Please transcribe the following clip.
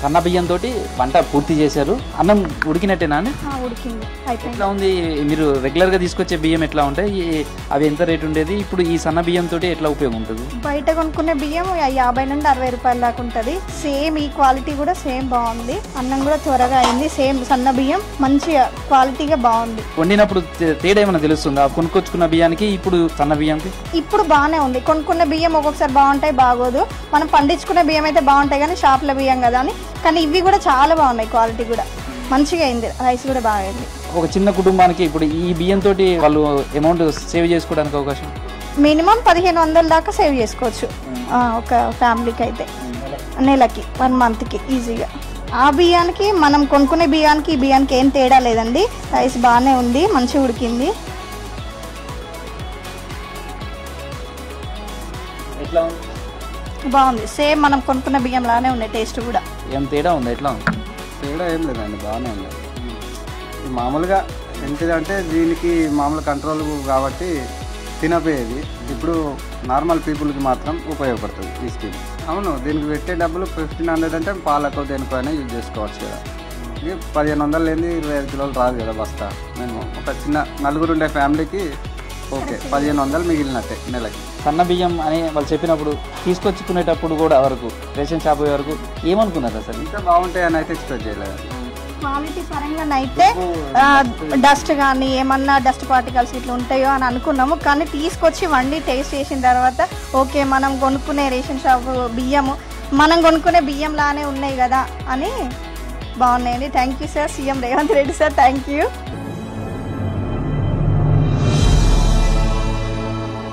సన్న బియ్యంతో వంట పూర్తి చేశారు. అన్నం ఉడికినట్టేనా? ఉడికింది. ఎట్లా ఉంది? మీరు రెగ్యులర్గా తీసుకొచ్చే బియ్యం ఎట్లా ఉంటాయి? అవి ఎంత రేట్ ఉండేది? ఇప్పుడు ఈ సన్న బియ్యంతో ఎట్లా ఉపయోగం ఉంటుంది? బయట కొనుక్కునే బియ్యం 50 నుండి 60 రూపాయల దాకా ఉంటుంది. సేమ్ ఈ క్వాలిటీ కూడా సేమ్ బాగుంది. అన్నం కూడా త్వరగా అయింది. సేమ్ సన్న బియ్యం మంచిగా క్వాలిటీగా బాగుంది. వండినప్పుడు తేడా ఏమైనా తెలుస్తుందా కొనుక్కొచ్చుకున్న బియ్యానికి ఇప్పుడు సన్న బియ్యానికి? ఇప్పుడు బాగానే ఉంది. కొనుక్కున్న బియ్యం ఒక్కొక్కసారి బాగుంటాయి, బాగోదు. మనం పండించుకునే బియ్యం అయితే బాగుంటాయి కానీ షాప్ల బియ్యం కదా అని. కానీ ఇవి కూడా చాలా బాగున్నాయి. క్వాలిటీ కూడా మంచిగా అయింది. రైస్ కూడా బాగా అయింది. ఒక చిన్న కుటుంబానికి ఇప్పుడు ఈ బియ్యంతో వాళ్ళు అమౌంట్ సేవ్ చేసుకోవడానికి అవకాశం మినిమం 1500 దాకా సేవ్ చేసుకోవచ్చు ఒక ఫ్యామిలీకి అయితే. నెలకి 1 మంత్కి ఈజీగా. ఆ బియ్యానికి మనం కొనుక్కునే బియ్యానికి ఈ బియ్యానికి ఏం తేడా లేదండి. రైస్ బాగానే ఉంది, మంచిగా ఉడికింది. ఎట్లా బాగుంది. సేమ్ మనం కొనుక్కున్న బియ్యం లానే ఉన్నాయి. టేస్ట్ కూడా ఏం తేడా ఉంది? ఎట్లా ఉంది? తేడా ఏం లేదండి, బాగానే ఉంది. మామూలుగా ఏంటిదంటే దీనికి మామూలు కంట్రోల్ కాబట్టి తినపోయేది. ఇప్పుడు నార్మల్ పీపుల్కి మాత్రం ఉపయోగపడుతుంది ఈ స్కీమ్. అవును, దీనికి పెట్టే డబ్బులు 1500 అంటే పాలకు దేనికైనా యూజ్ చేసుకోవచ్చు కదా. ఇది 1500 లేని 25 కిలోలు రాదు కదా బస్తా. మేము ఒక చిన్న నలుగురు ఉండే ఫ్యామిలీకి ఓకే 1500 మిగిలినట్టే నెలకి. సన్న బియ్యం అని వాళ్ళు చెప్పినప్పుడు తీసుకొచ్చుకునేటప్పుడు కూడా వరకు రేషన్ షాప్ వరకు ఏమనుకున్నారు అసలు? ఇంకా బాగుంటాయని అయితే ఎక్స్పెక్ట్ చేయలేదు. క్వాలిటీ పరంగా అయితే డస్ట్ కానీ ఏమన్నా డస్ట్ పార్టికల్స్ ఇట్లా ఉంటాయో అని అనుకున్నాము. కానీ తీసుకొచ్చి వండి టేస్ట్ చేసిన తర్వాత ఓకే మనం కొనుక్కునే రేషన్ షాప్ బియ్యము మనం కొనుక్కునే బియ్యం లానే ఉన్నాయి కదా అని బాగున్నాయండి. Thank you sir, CM Revanth Reddy sir, thank you.